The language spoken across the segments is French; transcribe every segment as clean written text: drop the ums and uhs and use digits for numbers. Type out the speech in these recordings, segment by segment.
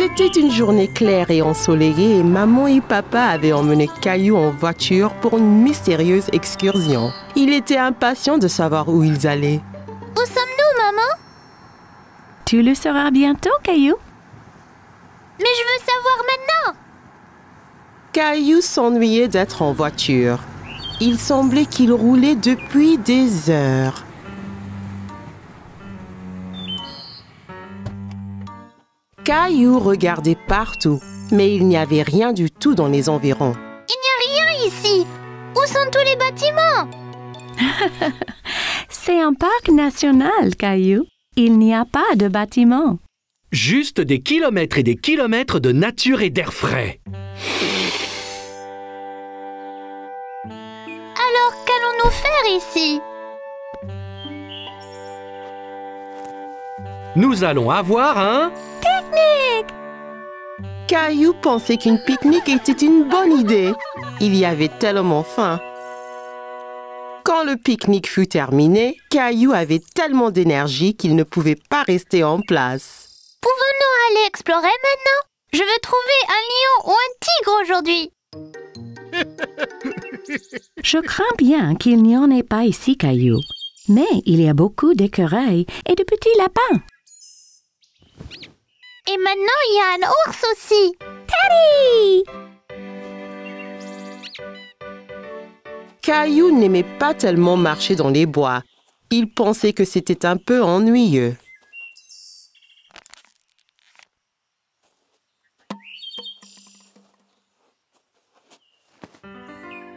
C'était une journée claire et ensoleillée et maman et papa avaient emmené Caillou en voiture pour une mystérieuse excursion. Il était impatient de savoir où ils allaient. Où sommes-nous, maman? Tu le sauras bientôt, Caillou. Mais je veux savoir maintenant. Caillou s'ennuyait d'être en voiture. Il semblait qu'il roulait depuis des heures. Caillou regardait partout, mais il n'y avait rien du tout dans les environs. Il n'y a rien ici. Où sont tous les bâtiments? C'est un parc national, Caillou. Il n'y a pas de bâtiment. Juste des kilomètres et des kilomètres de nature et d'air frais. Alors, qu'allons-nous faire ici? Nous allons avoir un... Pique-nique! Caillou pensait qu'une pique-nique était une bonne idée. Il y avait tellement faim. Quand le pique-nique fut terminé, Caillou avait tellement d'énergie qu'il ne pouvait pas rester en place. Pouvons-nous aller explorer maintenant? Je veux trouver un lion ou un tigre aujourd'hui. Je crains bien qu'il n'y en ait pas ici, Caillou. Mais il y a beaucoup d'écureuils et de petits lapins. Et maintenant, il y a un ours aussi. Teddy! Caillou n'aimait pas tellement marcher dans les bois. Il pensait que c'était un peu ennuyeux.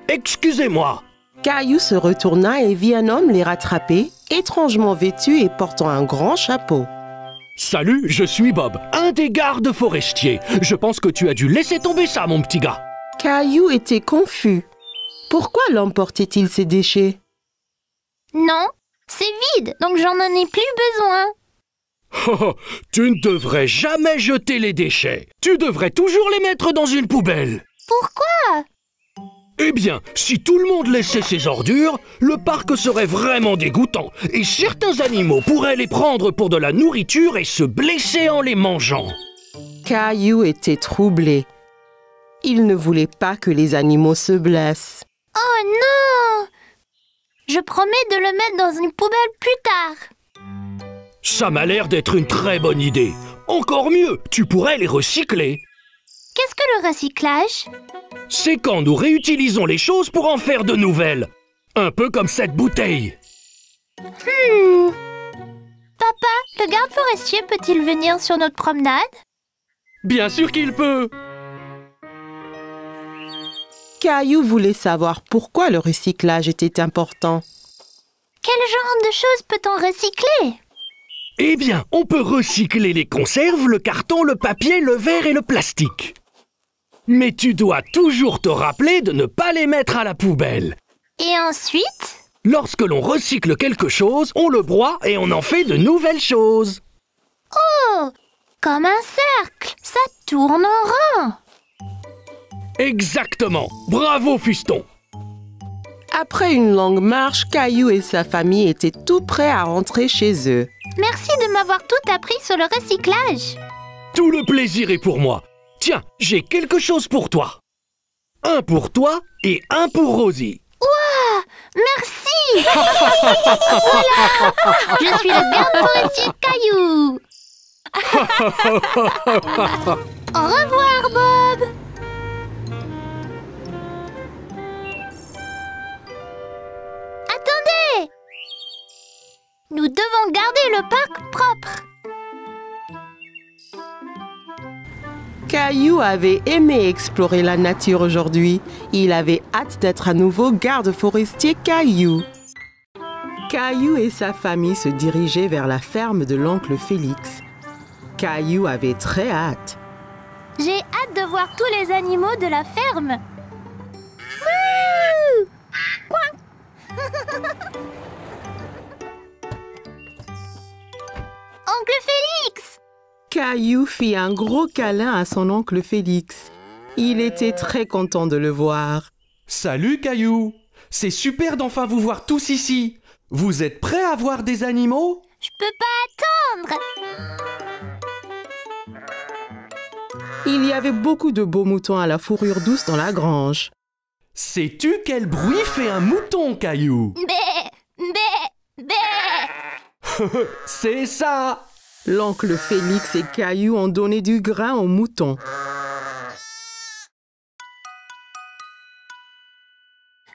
Excusez-moi. Caillou se retourna et vit un homme les rattraper, étrangement vêtu et portant un grand chapeau. Salut, je suis Bob, un des gardes forestiers. Je pense que tu as dû laisser tomber ça, mon petit gars. Caillou était confus. Pourquoi l'homme portait-il ses déchets? Non, c'est vide, donc j'en ai plus besoin. Oh, tu ne devrais jamais jeter les déchets. Tu devrais toujours les mettre dans une poubelle. Pourquoi? Eh bien, si tout le monde laissait ses ordures, le parc serait vraiment dégoûtant et certains animaux pourraient les prendre pour de la nourriture et se blesser en les mangeant. Caillou était troublé. Il ne voulait pas que les animaux se blessent. Oh non! Je promets de le mettre dans une poubelle plus tard. Ça m'a l'air d'être une très bonne idée. Encore mieux, tu pourrais les recycler. Qu'est-ce que le recyclage? C'est quand nous réutilisons les choses pour en faire de nouvelles. Un peu comme cette bouteille. Papa, le garde forestier peut-il venir sur notre promenade? Bien sûr qu'il peut. Caillou voulait savoir pourquoi le recyclage était important. Quel genre de choses peut-on recycler? Eh bien, on peut recycler les conserves, le carton, le papier, le verre et le plastique. Mais tu dois toujours te rappeler de ne pas les mettre à la poubelle. Et ensuite? Lorsque l'on recycle quelque chose, on le broie et on en fait de nouvelles choses. Oh! Comme un cercle, ça tourne en rond. Exactement. Bravo, fiston. Après une longue marche, Caillou et sa famille étaient tout prêts à rentrer chez eux. Merci de m'avoir tout appris sur le recyclage. Tout le plaisir est pour moi. Tiens, j'ai quelque chose pour toi. Un pour toi et un pour Rosie. Ouah! Merci! Voilà! Je suis le garde forestier Caillou. Au revoir, Bob. Attendez! Nous devons garder le parc propre. Caillou avait aimé explorer la nature aujourd'hui. Il avait hâte d'être à nouveau garde forestier Caillou. Caillou et sa famille se dirigeaient vers la ferme de l'oncle Félix. Caillou avait très hâte. J'ai hâte de voir tous les animaux de la ferme. Wouh! Oncle Félix! Caillou fit un gros câlin à son oncle Félix. Il était très content de le voir. Salut Caillou! C'est super d'enfin vous voir tous ici. Vous êtes prêts à voir des animaux? Je peux pas attendre! Il y avait beaucoup de beaux moutons à la fourrure douce dans la grange. Sais-tu quel bruit fait un mouton, Caillou? Bé, bé, bé. C'est ça! L'oncle Félix et Caillou ont donné du grain aux moutons.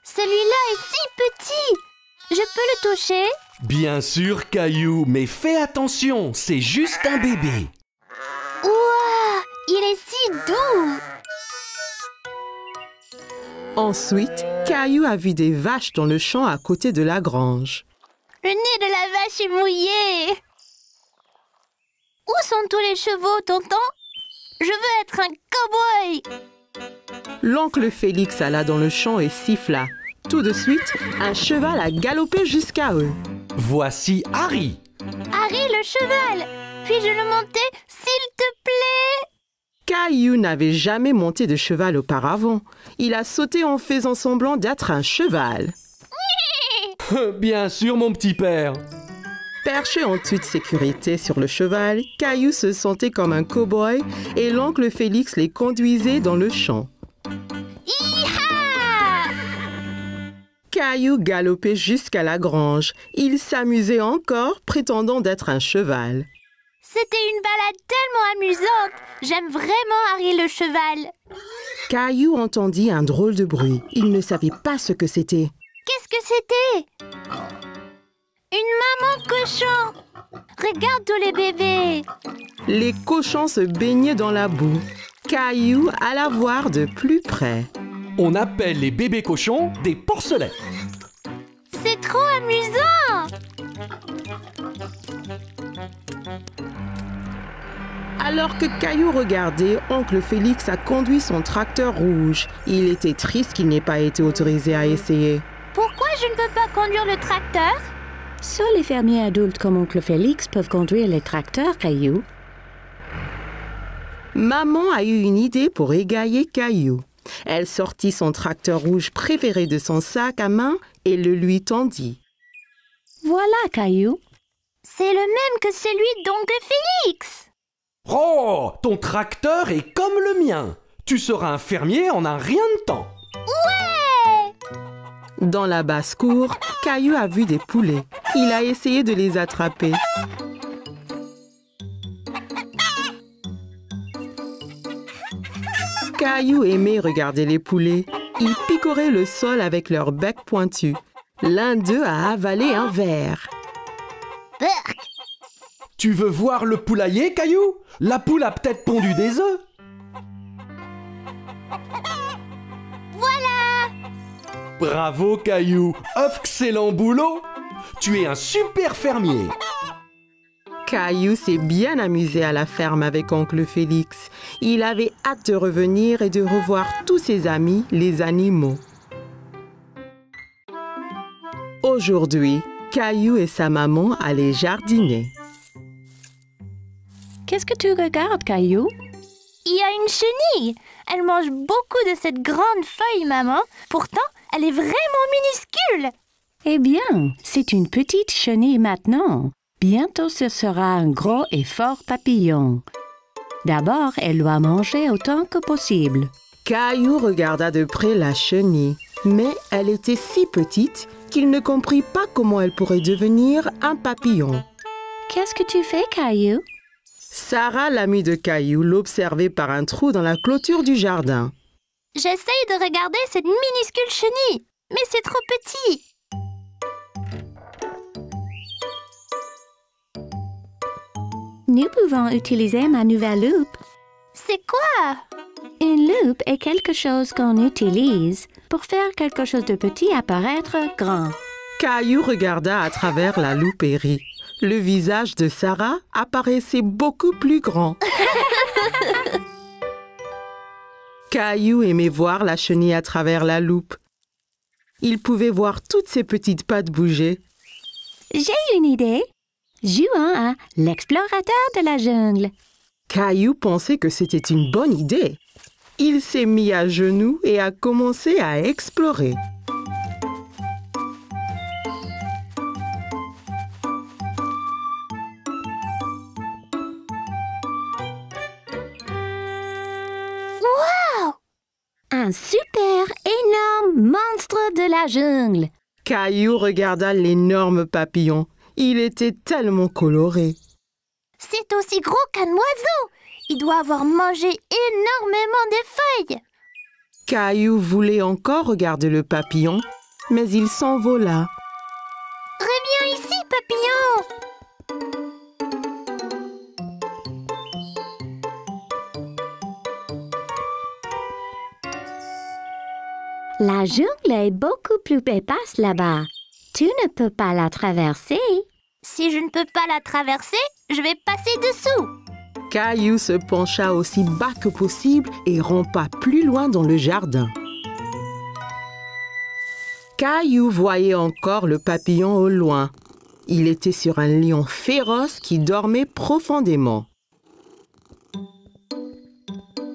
Celui-là est si petit. Je peux le toucher? Bien sûr, Caillou, mais fais attention, c'est juste un bébé. Ouah, il est si doux. Ensuite, Caillou a vu des vaches dans le champ à côté de la grange. Le nez de la vache est mouillé. Où sont tous les chevaux, tonton? Je veux être un cow-boy. L'oncle Félix alla dans le champ et siffla. Tout de suite, un cheval a galopé jusqu'à eux. Voici Harry. Harry le cheval. Puis-je le monter, s'il te plaît? Caillou n'avait jamais monté de cheval auparavant. Il a sauté en faisant semblant d'être un cheval. Bien sûr, mon petit père. Perché en toute sécurité sur le cheval, Caillou se sentait comme un cow-boy et l'oncle Félix les conduisait dans le champ. Hi-ha! Caillou galopait jusqu'à la grange. Il s'amusait encore, prétendant d'être un cheval. C'était une balade tellement amusante. J'aime vraiment Harry le cheval. Caillou entendit un drôle de bruit. Il ne savait pas ce que c'était. Qu'est-ce que c'était? Une maman cochon. Regarde tous les bébés. Les cochons se baignaient dans la boue. Caillou alla voir de plus près. On appelle les bébés cochons des porcelets. C'est trop amusant. Alors que Caillou regardait, oncle Félix a conduit son tracteur rouge. Il était triste qu'il n'ait pas été autorisé à essayer. Pourquoi je ne peux pas conduire le tracteur? Seuls les fermiers adultes comme oncle Félix peuvent conduire les tracteurs, Caillou. Maman a eu une idée pour égayer Caillou. Elle sortit son tracteur rouge préféré de son sac à main et le lui tendit. Voilà, Caillou. C'est le même que celui d'oncle Félix. Oh, ton tracteur est comme le mien. Tu seras un fermier en un rien de temps. Ouais! Dans la basse-cour, Caillou a vu des poulets. Il a essayé de les attraper. Caillou aimait regarder les poulets. Ils picoraient le sol avec leur bec pointu. L'un d'eux a avalé un verre. Berk. Tu veux voir le poulailler, Caillou? La poule a peut-être pondu des œufs. Voilà! Bravo, Caillou. Excellent boulot. Tu es un super fermier. Caillou s'est bien amusé à la ferme avec oncle Félix. Il avait hâte de revenir et de revoir tous ses amis, les animaux. Aujourd'hui, Caillou et sa maman allaient jardiner. Qu'est-ce que tu regardes, Caillou? Il y a une chenille. Elle mange beaucoup de cette grande feuille, maman. Pourtant, elle est vraiment minuscule. Eh bien, c'est une petite chenille maintenant. Bientôt, ce sera un gros et fort papillon. D'abord, elle doit manger autant que possible. Caillou regarda de près la chenille, mais elle était si petite qu'il ne comprit pas comment elle pourrait devenir un papillon. Qu'est-ce que tu fais, Caillou? Sarah, l'amie de Caillou, l'observait par un trou dans la clôture du jardin. J'essaye de regarder cette minuscule chenille, mais c'est trop petit. Nous pouvons utiliser ma nouvelle loupe. C'est quoi? Une loupe est quelque chose qu'on utilise pour faire quelque chose de petit apparaître grand. Caillou regarda à travers la loupe et rit. Le visage de Sarah apparaissait beaucoup plus grand. Caillou aimait voir la chenille à travers la loupe. Il pouvait voir toutes ses petites pattes bouger. J'ai une idée. Jouons à l'explorateur de la jungle. Caillou pensait que c'était une bonne idée. Il s'est mis à genoux et a commencé à explorer. un super énorme monstre de la jungle. Caillou regarda l'énorme papillon. Il était tellement coloré. C'est aussi gros qu'un oiseau. Il doit avoir mangé énormément de feuilles. Caillou voulait encore regarder le papillon, mais il s'envola. Reviens ici, papillon. La jungle est beaucoup plus épaisse là-bas. Tu ne peux pas la traverser. Si je ne peux pas la traverser, je vais passer dessous. Caillou se pencha aussi bas que possible et rampa plus loin dans le jardin. Caillou voyait encore le papillon au loin. Il était sur un lion féroce qui dormait profondément.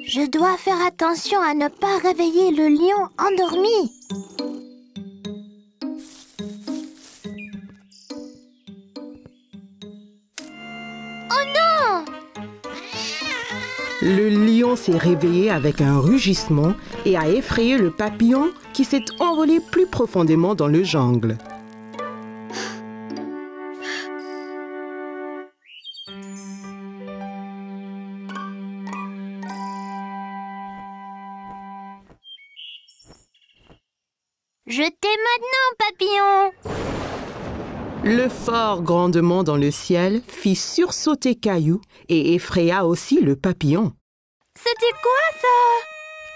Je dois faire attention à ne pas réveiller le lion endormi. Oh non! Le lion s'est réveillé avec un rugissement et a effrayé le papillon qui s'est envolé plus profondément dans le jungle. Je t'aime maintenant, papillon. Le fort grandement dans le ciel fit sursauter Caillou et effraya aussi le papillon. C'était quoi ça?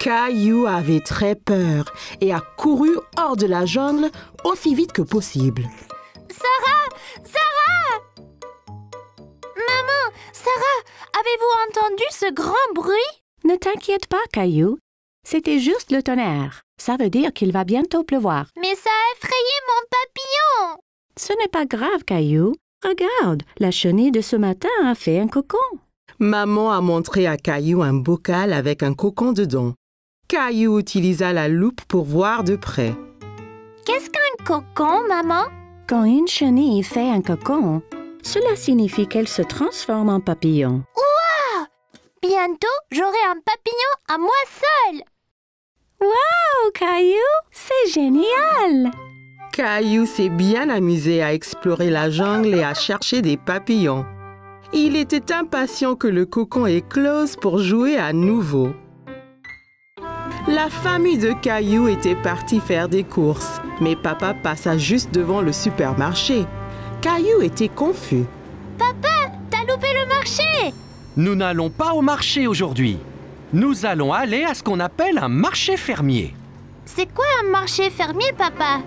Caillou avait très peur et a couru hors de la jungle aussi vite que possible. Sarah! Sarah! Maman, Sarah, avez-vous entendu ce grand bruit? Ne t'inquiète pas, Caillou. C'était juste le tonnerre. Ça veut dire qu'il va bientôt pleuvoir. Mais ça a effrayé mon papillon! Ce n'est pas grave, Caillou. Regarde, la chenille de ce matin a fait un cocon. Maman a montré à Caillou un bocal avec un cocon dedans. Caillou utilisa la loupe pour voir de près. Qu'est-ce qu'un cocon, maman? Quand une chenille fait un cocon, cela signifie qu'elle se transforme en papillon. Bientôt, j'aurai un papillon à moi seule. Wow, Caillou, c'est génial! Caillou s'est bien amusé à explorer la jungle et à chercher des papillons. Il était impatient que le cocon éclose pour jouer à nouveau. La famille de Caillou était partie faire des courses, mais papa passa juste devant le supermarché. Caillou était confus. Papa, t'as loupé le marché! Nous n'allons pas au marché aujourd'hui. Nous allons aller à ce qu'on appelle un marché fermier. C'est quoi un marché fermier, papa?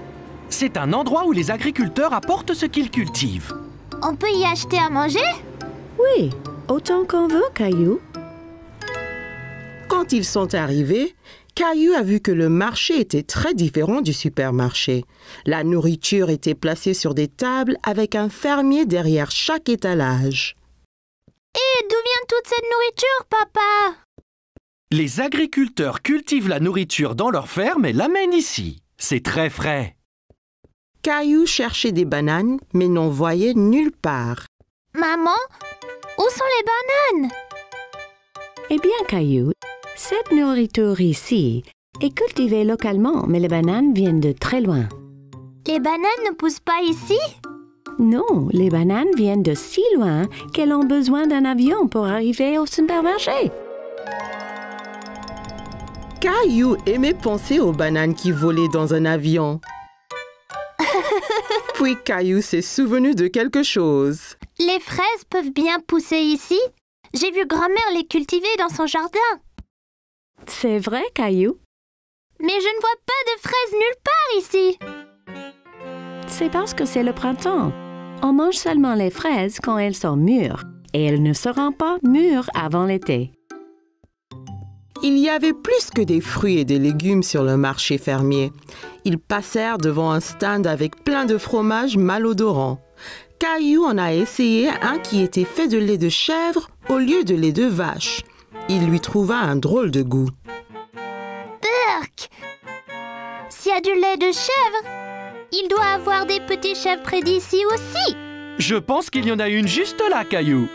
C'est un endroit où les agriculteurs apportent ce qu'ils cultivent. On peut y acheter à manger? Oui, autant qu'on veut, Caillou. Quand ils sont arrivés, Caillou a vu que le marché était très différent du supermarché. La nourriture était placée sur des tables avec un fermier derrière chaque étalage. Et d'où vient toute cette nourriture, papa? Les agriculteurs cultivent la nourriture dans leur ferme et l'amènent ici. C'est très frais. Caillou cherchait des bananes, mais n'en voyait nulle part. Maman, où sont les bananes? Eh bien, Caillou, cette nourriture ici est cultivée localement, mais les bananes viennent de très loin. Les bananes ne poussent pas ici? Non, les bananes viennent de si loin qu'elles ont besoin d'un avion pour arriver au supermarché. Caillou aimait penser aux bananes qui volaient dans un avion. Puis Caillou s'est souvenu de quelque chose. Les fraises peuvent bien pousser ici? J'ai vu grand-mère les cultiver dans son jardin. C'est vrai, Caillou? Mais je ne vois pas de fraises nulle part ici. C'est parce que c'est le printemps. On mange seulement les fraises quand elles sont mûres, et elles ne seront pas mûres avant l'été. Il y avait plus que des fruits et des légumes sur le marché fermier. Ils passèrent devant un stand avec plein de fromages malodorants. Caillou en a essayé un qui était fait de lait de chèvre au lieu de lait de vache. Il lui trouva un drôle de goût. Berk! S'il y a du lait de chèvre, il doit avoir des petits chèvres près d'ici aussi. Je pense qu'il y en a une juste là, Caillou.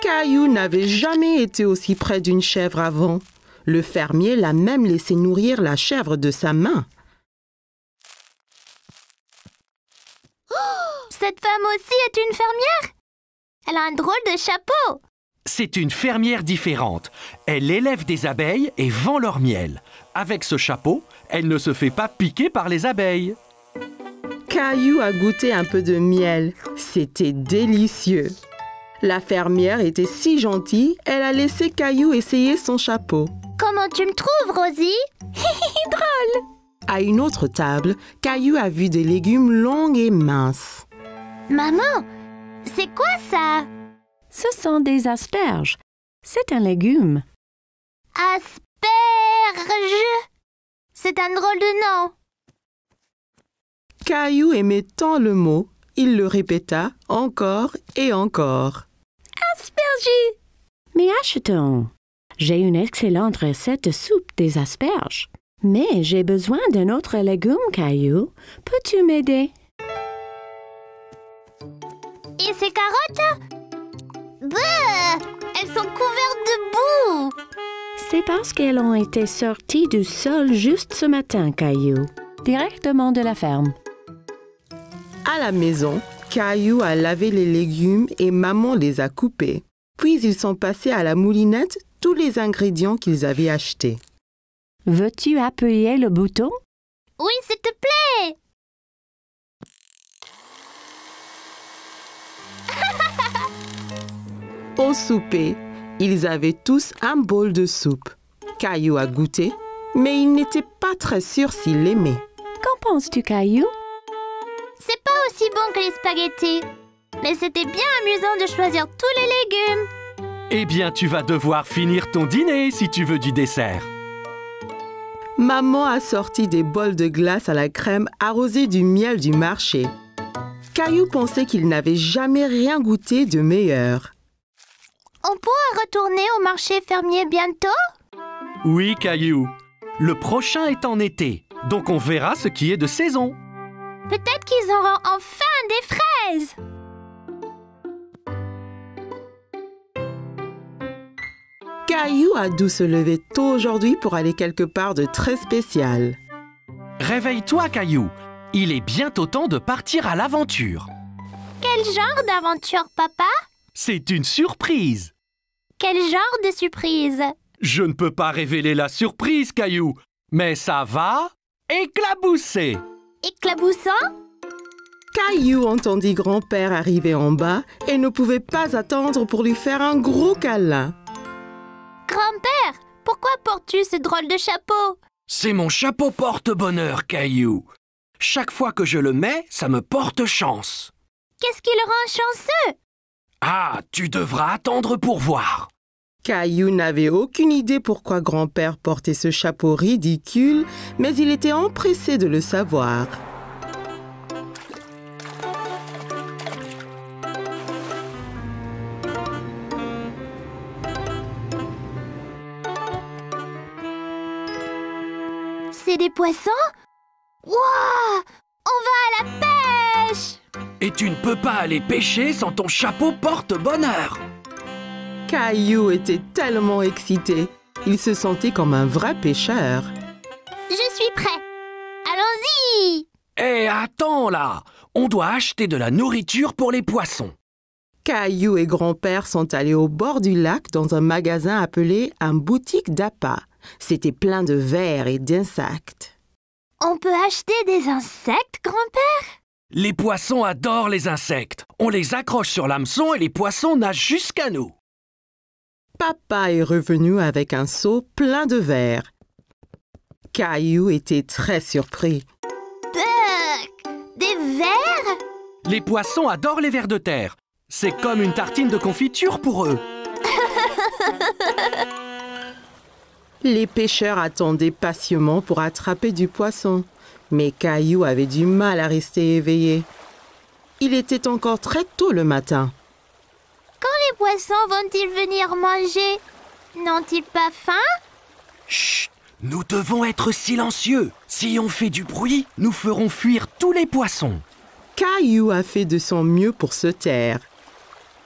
Caillou n'avait jamais été aussi près d'une chèvre avant. Le fermier l'a même laissé nourrir la chèvre de sa main. Cette femme aussi est une fermière. Elle a un drôle de chapeau. C'est une fermière différente. Elle élève des abeilles et vend leur miel. Avec ce chapeau, elle ne se fait pas piquer par les abeilles. Caillou a goûté un peu de miel. C'était délicieux. La fermière était si gentille, elle a laissé Caillou essayer son chapeau. Comment tu me trouves, Rosie? Drôle. À une autre table, Caillou a vu des légumes longs et minces. Maman, c'est quoi ça? Ce sont des asperges. C'est un légume. Asperge. C'est un drôle de nom. Caillou aimait tant le mot, il le répéta encore et encore. Asperges. Mais achetons. J'ai une excellente recette de soupe des asperges. Mais j'ai besoin d'un autre légume, Caillou. Peux-tu m'aider? Et ces carottes? Bah, elles sont couvertes de boue. C'est parce qu'elles ont été sorties du sol juste ce matin, Caillou. Directement de la ferme. À la maison, Caillou a lavé les légumes et maman les a coupés. Puis ils sont passés à la moulinette tous les ingrédients qu'ils avaient achetés. Veux-tu appuyer le bouton? Oui, s'il te plaît. Au souper, ils avaient tous un bol de soupe. Caillou a goûté, mais il n'était pas très sûr s'il l'aimait. Qu'en penses-tu, Caillou? C'est pas aussi bon que les spaghettis. Mais c'était bien amusant de choisir tous les légumes. Eh bien, tu vas devoir finir ton dîner si tu veux du dessert. Maman a sorti des bols de glace à la crème arrosés du miel du marché. Caillou pensait qu'il n'avait jamais rien goûté de meilleur. On pourra retourner au marché fermier bientôt? Oui, Caillou. Le prochain est en été, donc on verra ce qui est de saison. Peut-être qu'ils auront enfin des fraises. Caillou a dû se lever tôt aujourd'hui pour aller quelque part de très spécial. Réveille-toi, Caillou. Il est bientôt temps de partir à l'aventure. Quel genre d'aventure, papa? C'est une surprise. Quel genre de surprise? Je ne peux pas révéler la surprise, Caillou, mais ça va éclabousser. Éclaboussant? Caillou entendit grand-père arriver en bas et ne pouvait pas attendre pour lui faire un gros câlin. Grand-père, pourquoi portes-tu ce drôle de chapeau? C'est mon chapeau porte-bonheur, Caillou. Chaque fois que je le mets, ça me porte chance. Qu'est-ce qui le rend chanceux? Ah, tu devras attendre pour voir. Caillou n'avait aucune idée pourquoi grand-père portait ce chapeau ridicule, mais il était empressé de le savoir. C'est des poissons? Wouah! On va à la pêche! Et tu ne peux pas aller pêcher sans ton chapeau porte-bonheur. Caillou était tellement excité. Il se sentait comme un vrai pêcheur. Je suis prêt. Allons-y! Hé, attends là! On doit acheter de la nourriture pour les poissons. Caillou et grand-père sont allés au bord du lac dans un magasin appelé un boutique d'appât. C'était plein de vers et d'insectes. On peut acheter des insectes, grand-père? Les poissons adorent les insectes. On les accroche sur l'hameçon et les poissons nagent jusqu'à nous. Papa est revenu avec un seau plein de vers. Caillou était très surpris. Des vers? Les poissons adorent les vers de terre. C'est comme une tartine de confiture pour eux. Les pêcheurs attendaient patiemment pour attraper du poisson. Mais Caillou avait du mal à rester éveillé. Il était encore très tôt le matin. Quand les poissons vont-ils venir manger? N'ont-ils pas faim? Chut! Nous devons être silencieux. Si on fait du bruit, Nous ferons fuir tous les poissons. Caillou a fait de son mieux pour se taire.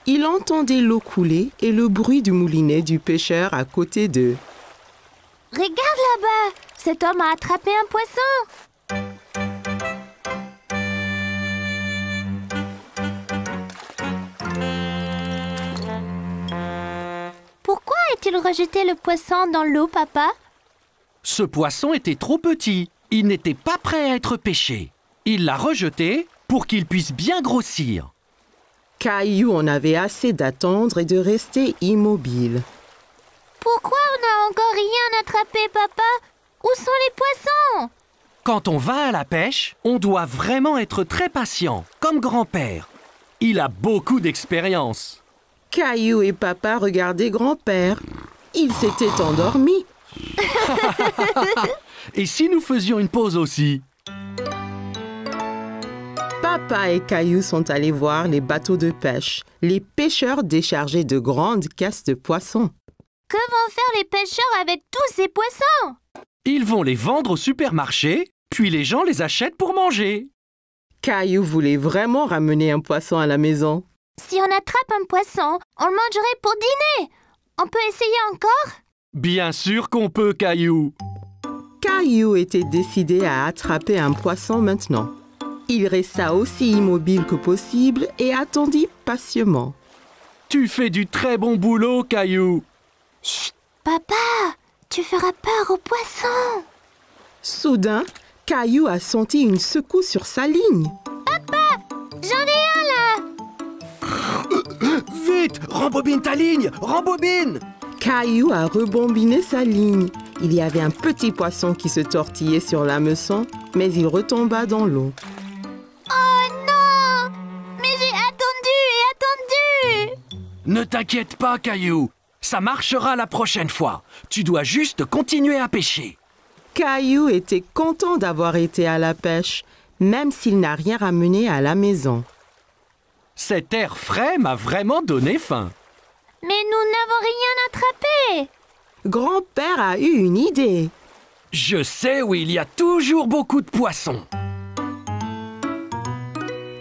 Il entendait l'eau couler et le bruit du moulinet du pêcheur à côté d'eux. Regarde là-bas, cet homme a attrapé un poisson. Pourquoi a-t-il rejeté le poisson dans l'eau, papa? Ce poisson était trop petit. Il n'était pas prêt à être pêché. Il l'a rejeté pour qu'il puisse bien grossir. Caillou en avait assez d'attendre et de rester immobile. Pourquoi on n'a encore rien attrapé, papa? Où sont les poissons? Quand on va à la pêche, on doit vraiment être très patient, comme grand-père. Il a beaucoup d'expérience. Caillou et papa regardaient grand-père. Il s'était endormi. Et si nous faisions une pause aussi? Papa et Caillou sont allés voir les bateaux de pêche. Les pêcheurs déchargeaient de grandes caisses de poissons. Que vont faire les pêcheurs avec tous ces poissons? Ils vont les vendre au supermarché, puis les gens les achètent pour manger. Caillou voulait vraiment ramener un poisson à la maison. Si on attrape un poisson, on le mangerait pour dîner. On peut essayer encore? Bien sûr qu'on peut, Caillou. Caillou était décidé à attraper un poisson maintenant. Il resta aussi immobile que possible et attendit patiemment. Tu fais du très bon boulot, Caillou. Chut, papa, tu feras peur aux poissons. Soudain, Caillou a senti une secousse sur sa ligne. J'en ai un là. Vite, rembobine ta ligne, rembobine! Caillou a rebombiné sa ligne. Il y avait un petit poisson qui se tortillait sur l'hameçon, mais il retomba dans l'eau. Oh non! Mais j'ai attendu et attendu. Ne t'inquiète pas, Caillou. Ça marchera la prochaine fois. Tu dois juste continuer à pêcher. Caillou était content d'avoir été à la pêche, même s'il n'a rien ramené à la maison. Cet air frais m'a vraiment donné faim. Mais nous n'avons rien attrapé. Grand-père a eu une idée. Je sais où il y a toujours beaucoup de poissons.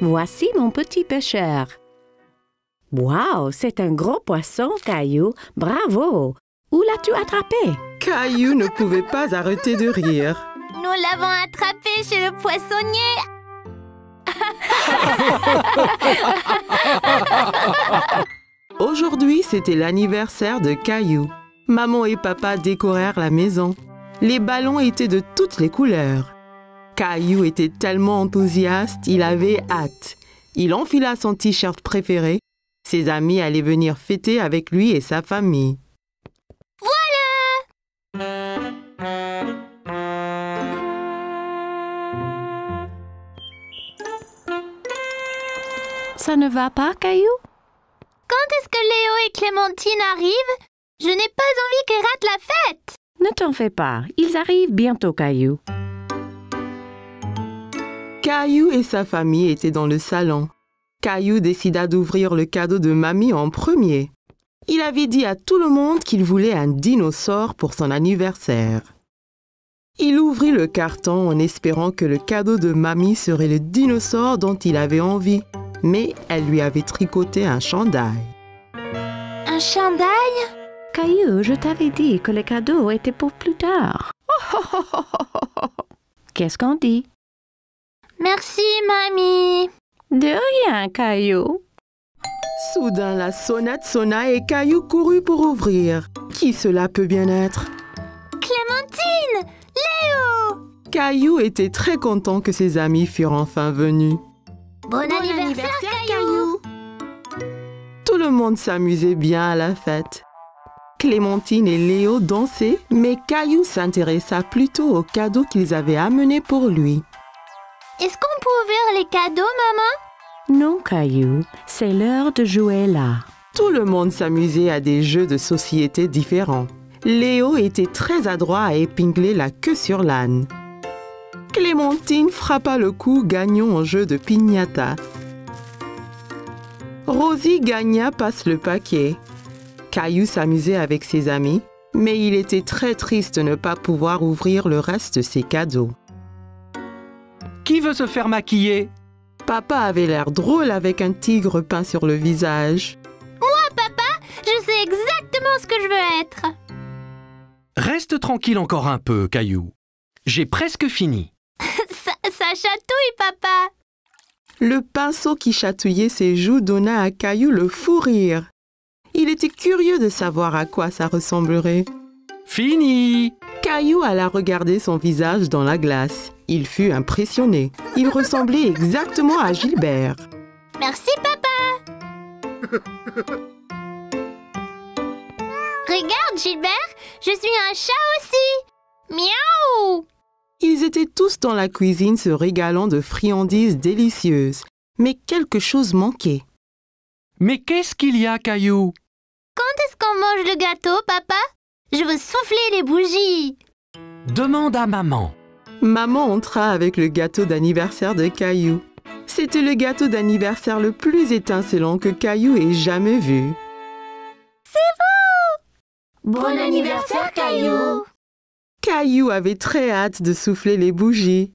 Voici mon petit pêcheur. Wow, c'est un gros poisson, Caillou. Bravo! Où l'as-tu attrapé? Caillou ne pouvait pas arrêter de rire. Nous l'avons attrapé chez le poissonnier. Aujourd'hui, c'était l'anniversaire de Caillou. Maman et papa décorèrent la maison. Les ballons étaient de toutes les couleurs. Caillou était tellement enthousiaste, il avait hâte. Il enfila son t-shirt préféré. Ses amis allaient venir fêter avec lui et sa famille. Ça ne va pas, Caillou? Quand est-ce que Léo et Clémentine arrivent? Je n'ai pas envie qu'ils ratent la fête. Ne t'en fais pas, ils arrivent bientôt, Caillou. Caillou et sa famille étaient dans le salon. Caillou décida d'ouvrir le cadeau de mamie en premier. Il avait dit à tout le monde qu'il voulait un dinosaure pour son anniversaire. Il ouvrit le carton en espérant que le cadeau de mamie serait le dinosaure dont il avait envie, mais elle lui avait tricoté un chandail. Un chandail? Caillou, je t'avais dit que le cadeau était pour plus tard. Qu'est-ce qu'on dit? Merci, mamie. De rien, Caillou. Soudain, la sonnette sonna et Caillou courut pour ouvrir. Qui cela peut bien être? Clémentine! Léo! Caillou était très content que ses amis furent enfin venus. Bon anniversaire, Caillou! Tout le monde s'amusait bien à la fête. Clémentine et Léo dansaient, mais Caillou s'intéressa plutôt aux cadeaux qu'ils avaient amenés pour lui. Est-ce qu'on peut ouvrir les cadeaux, maman? Non, Caillou, c'est l'heure de jouer là. Tout le monde s'amusait à des jeux de société différents. Léo était très adroit à épingler la queue sur l'âne. Clémentine frappa le coup gagnant en jeu de piñata. Rosie gagna passe le paquet. Caillou s'amusait avec ses amis, mais il était très triste de ne pas pouvoir ouvrir le reste de ses cadeaux. Qui veut se faire maquiller? Papa avait l'air drôle avec un tigre peint sur le visage. Moi, papa, je sais exactement ce que je veux être. Reste tranquille encore un peu, Caillou. J'ai presque fini. Ça chatouille, papa. Le pinceau qui chatouillait ses joues donna à Caillou le fou rire. Il était curieux de savoir à quoi ça ressemblerait. Fini! Caillou alla regarder son visage dans la glace. Il fut impressionné. Il ressemblait exactement à Gilbert. Merci, papa. Regarde, Gilbert, je suis un chat aussi. Miaou! Ils étaient tous dans la cuisine se régalant de friandises délicieuses. Mais quelque chose manquait. Mais qu'est-ce qu'il y a, Caillou? Quand est-ce qu'on mange le gâteau, papa? Je veux souffler les bougies. Demande à maman. Maman entra avec le gâteau d'anniversaire de Caillou. C'était le gâteau d'anniversaire le plus étincelant que Caillou ait jamais vu. Bon anniversaire, Caillou. Caillou avait très hâte de souffler les bougies.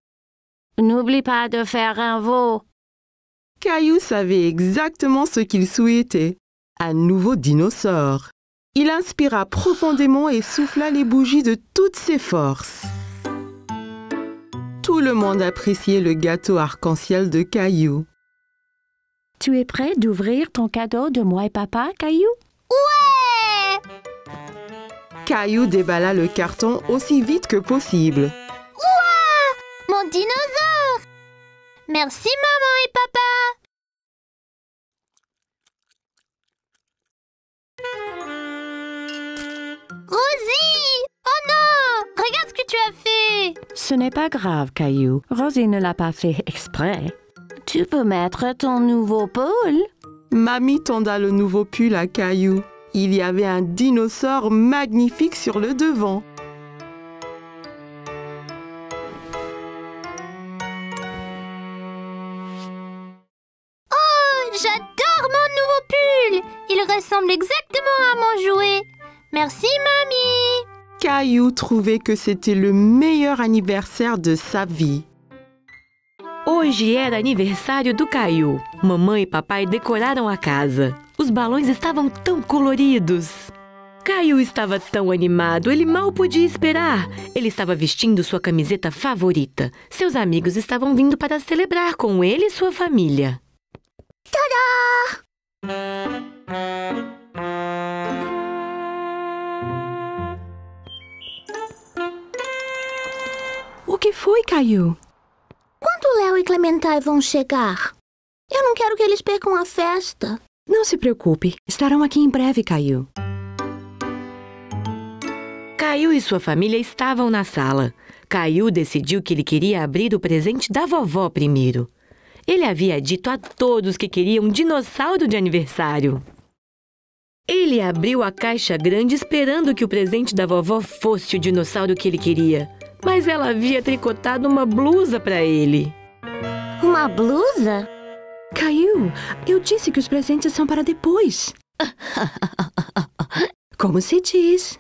N'oublie pas de faire un veau. Caillou savait exactement ce qu'il souhaitait. Un nouveau dinosaure. Il inspira profondément et souffla les bougies de toutes ses forces. Tout le monde appréciait le gâteau arc-en-ciel de Caillou. Tu es prêt d'ouvrir ton cadeau de moi et papa, Caillou? Ouais! Caillou déballa le carton aussi vite que possible. Mon dinosaure! Merci, maman et papa! Rosie! Oh non! Regarde ce que tu as fait! Ce n'est pas grave, Caillou. Rosie ne l'a pas fait exprès. Tu peux mettre ton nouveau pull. Mamie tenda le nouveau pull à Caillou. Il y avait un dinosaure magnifique sur le devant. J'adore mon nouveau pull! Il ressemble exactement à mon jouet. Merci, mamie! Caillou trouvait que c'était le meilleur anniversaire de sa vie. Hoje era aniversário do Caillou. Mamãe e papai decoraram a casa. Os balões estavam tão coloridos. Caillou estava tão animado, ele mal podia esperar. Ele estava vestindo sua camiseta favorita. Seus amigos estavam vindo para celebrar com ele e sua família. O que foi, Caillou? Quando Léo e Clementine vão chegar? Eu não quero que eles percam a festa. Não se preocupe, estarão aqui em breve, Caillou. Caillou e sua família estavam na sala. Caillou decidiu que ele queria abrir o presente da vovó primeiro. Ele havia dito a todos que queria um dinossauro de aniversário. Ele abriu a caixa grande esperando que o presente da vovó fosse o dinossauro que ele queria. Mas ela havia tricotado uma blusa para ele. Uma blusa? Caillou, eu disse que os presentes são para depois. Como se diz?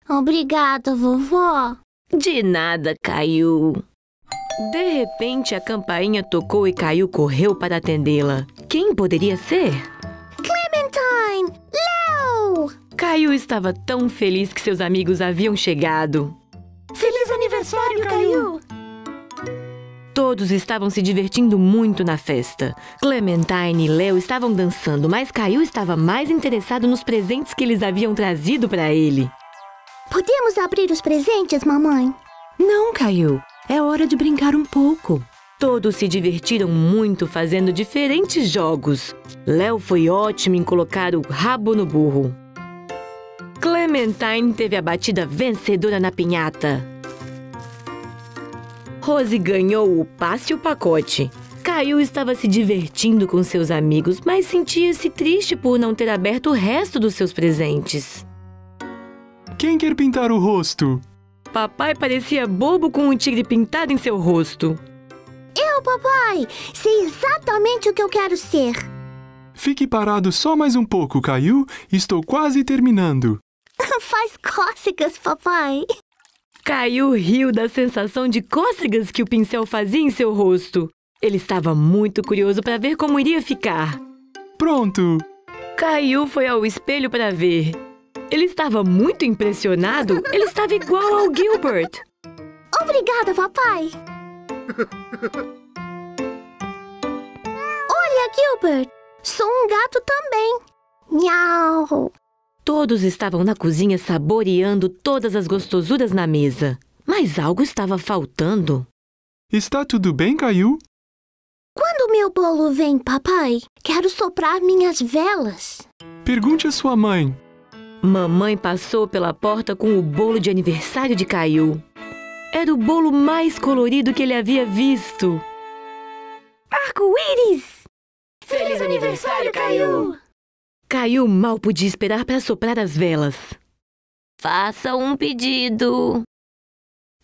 Obrigada, vovó. De nada, Caillou. De repente, a campainha tocou e Caillou correu para atendê-la. Quem poderia ser? Clementine! Léo! Caillou estava tão feliz que seus amigos haviam chegado. Feliz aniversário, Caillou! Todos estavam se divertindo muito na festa. Clementine e Léo estavam dançando, mas Caillou estava mais interessado nos presentes que eles haviam trazido para ele. Podemos abrir os presentes, mamãe? Não, Caillou. É hora de brincar um pouco. Todos se divertiram muito fazendo diferentes jogos. Léo foi ótimo em colocar o rabo no burro. Clementine teve a batida vencedora na pinhata. Rosie ganhou o passe e o pacote. Caillou estava se divertindo com seus amigos, mas sentia-se triste por não ter aberto o resto dos seus presentes. Quem quer pintar o rosto? Papai parecia bobo com um tigre pintado em seu rosto. Eu, papai! Sei exatamente o que eu quero ser. Fique parado só mais um pouco, Caillou. Estou quase terminando. Faz cócegas, papai. Caillou riu da sensação de cócegas que o pincel fazia em seu rosto. Ele estava muito curioso para ver como iria ficar. Pronto! Caillou foi ao espelho para ver. Ele estava muito impressionado. Ele estava igual ao Gilbert. Obrigada, papai. Olha, Gilbert. Sou um gato também. Miau. Todos estavam na cozinha saboreando todas as gostosuras na mesa. Mas algo estava faltando. Está tudo bem, Caillou? Quando meu bolo vem, papai, quero soprar minhas velas. Pergunte à sua mãe. Mamãe passou pela porta com o bolo de aniversário de Caillou. Era o bolo mais colorido que ele havia visto. Arco-íris! Feliz aniversário, Caillou! Caillou mal podia esperar para soprar as velas. Faça um pedido.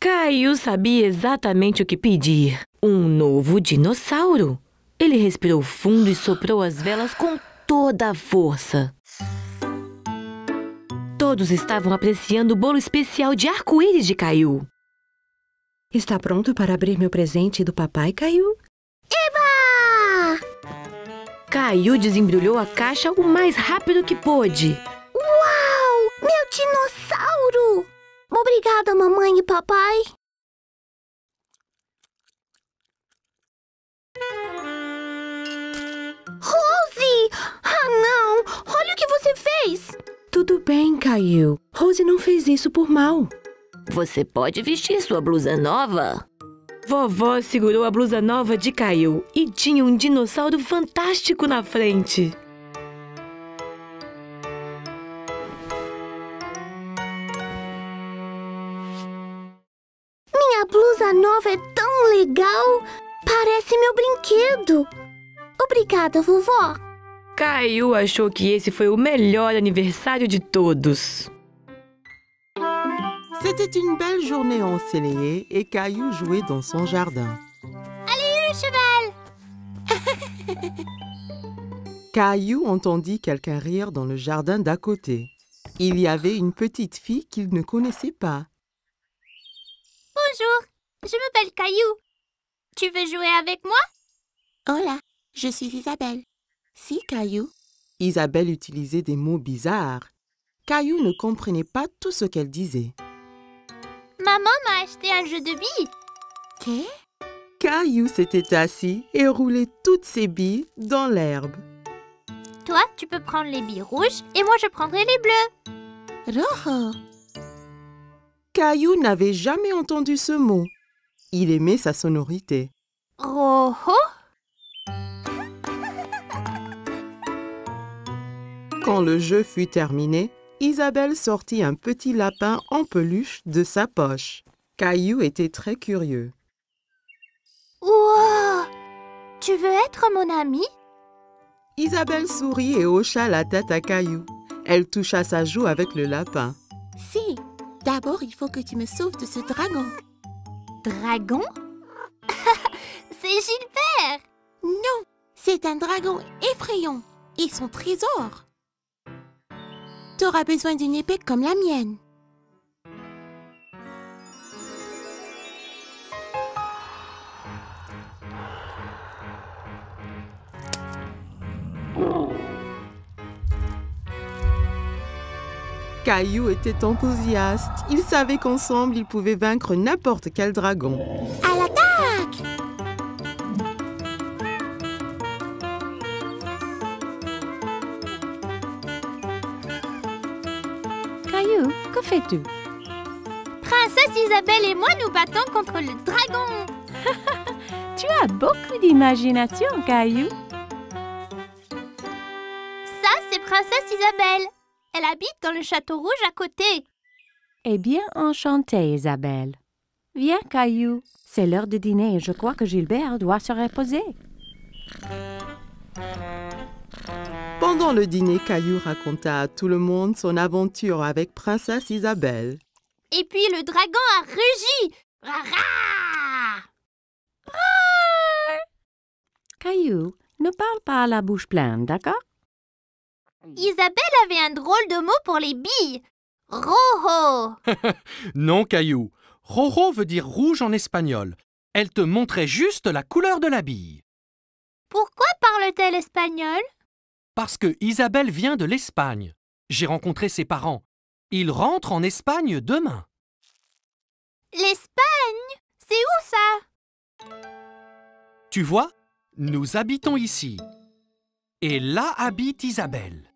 Caillou sabia exatamente o que pedir. Um novo dinossauro. Ele respirou fundo e soprou as velas com toda a força. Todos estavam apreciando o bolo especial de arco-íris de Caillou. Está pronto para abrir meu presente do papai, Caillou? Eba! Caillou desembrulhou a caixa o mais rápido que pôde. Uau! Meu dinossauro! Obrigada, mamãe e papai. Rosie! Ah, não! Olha o que você fez! Tudo bem, Caillou. Rose não fez isso por mal. Você pode vestir sua blusa nova? Vovó segurou a blusa nova de Caillou e tinha um dinossauro fantástico na frente. Minha blusa nova é tão legal! Parece meu brinquedo! Obrigada, vovó! Caillou achou que esse foi o melhor aniversário de todos. C'était une belle journée ensoleillée et Caillou jouait dans son jardin. Allez, cheval! Caillou entendit quelqu'un rire dans le jardin d'à côté. Il y avait une petite fille qu'il ne connaissait pas. Bonjour, je m'appelle Caillou. Tu veux jouer avec moi? Hola, je suis Isabelle. Si, Caillou. Isabelle utilisait des mots bizarres. Caillou ne comprenait pas tout ce qu'elle disait. Maman m'a acheté un jeu de billes. ¿Qué? Caillou s'était assis et roulait toutes ses billes dans l'herbe. Toi, tu peux prendre les billes rouges et moi je prendrai les bleues. Rojo. Caillou n'avait jamais entendu ce mot. Il aimait sa sonorité. Rojo? Quand le jeu fut terminé, Isabelle sortit un petit lapin en peluche de sa poche. Caillou était très curieux. Wow! Tu veux être mon ami? Isabelle sourit et hocha la tête à Caillou. Elle toucha sa joue avec le lapin. Si, d'abord il faut que tu me sauves de ce dragon. Dragon? C'est Gilbert! Non, c'est un dragon effrayant et son trésor. Tu auras besoin d'une épée comme la mienne. Caillou était enthousiaste. Il savait qu'ensemble, ils pouvaient vaincre n'importe quel dragon. À l'attaque! Caillou, que fais-tu? Princesse Isabelle et moi nous battons contre le dragon. Tu as beaucoup d'imagination, Caillou. Ça, c'est Princesse Isabelle. Elle habite dans le château rouge à côté. Eh bien, enchantée, Isabelle. Viens, Caillou. C'est l'heure de dîner et je crois que Gilbert doit se reposer. Pendant le dîner, Caillou raconta à tout le monde son aventure avec Princesse Isabelle. Et puis le dragon a rugi. Rara! Caillou, ne parle pas à la bouche pleine, d'accord? Isabelle avait un drôle de mot pour les billes. Rojo. Non, Caillou. Rojo veut dire rouge en espagnol. Elle te montrait juste la couleur de la bille. Pourquoi parle-t-elle espagnol? Parce que Isabelle vient de l'Espagne. J'ai rencontré ses parents. Il rentre en Espagne demain. L'Espagne? C'est où ça? Tu vois, nous habitons ici. Et là habite Isabelle.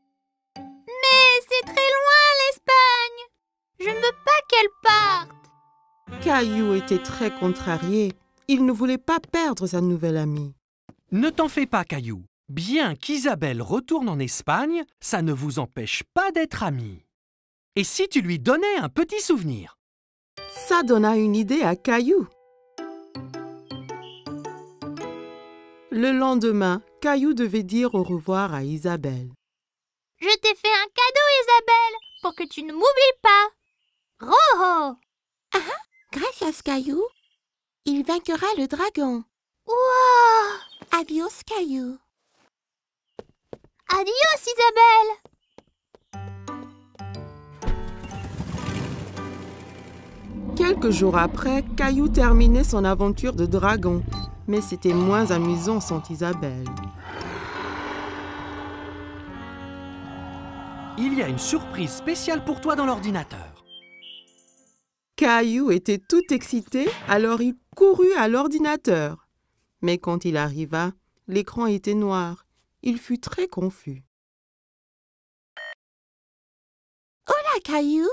Mais c'est très loin l'Espagne. Je ne veux pas qu'elle parte. Caillou était très contrarié. Il ne voulait pas perdre sa nouvelle amie. Ne t'en fais pas, Caillou. Bien qu'Isabelle retourne en Espagne, ça ne vous empêche pas d'être amis. Et si tu lui donnais un petit souvenir? Ça donna une idée à Caillou. Le lendemain, Caillou devait dire au revoir à Isabelle. Je t'ai fait un cadeau, Isabelle, pour que tu ne m'oublies pas. Roho! Grâce à ce caillou, il vaincra le dragon. Wow! Adios, Caillou. Adios, Isabelle! Quelques jours après, Caillou terminait son aventure de dragon. Mais c'était moins amusant sans Isabelle. Il y a une surprise spéciale pour toi dans l'ordinateur. Caillou était tout excité, alors il courut à l'ordinateur. Mais quand il arriva, l'écran était noir. Il fut très confus. Hola, Caillou.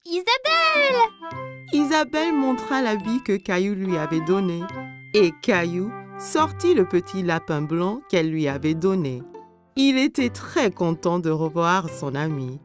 Isabelle! Isabelle montra l'habit que Caillou lui avait donné. Et Caillou sortit le petit lapin blanc qu'elle lui avait donné. Il était très content de revoir son ami.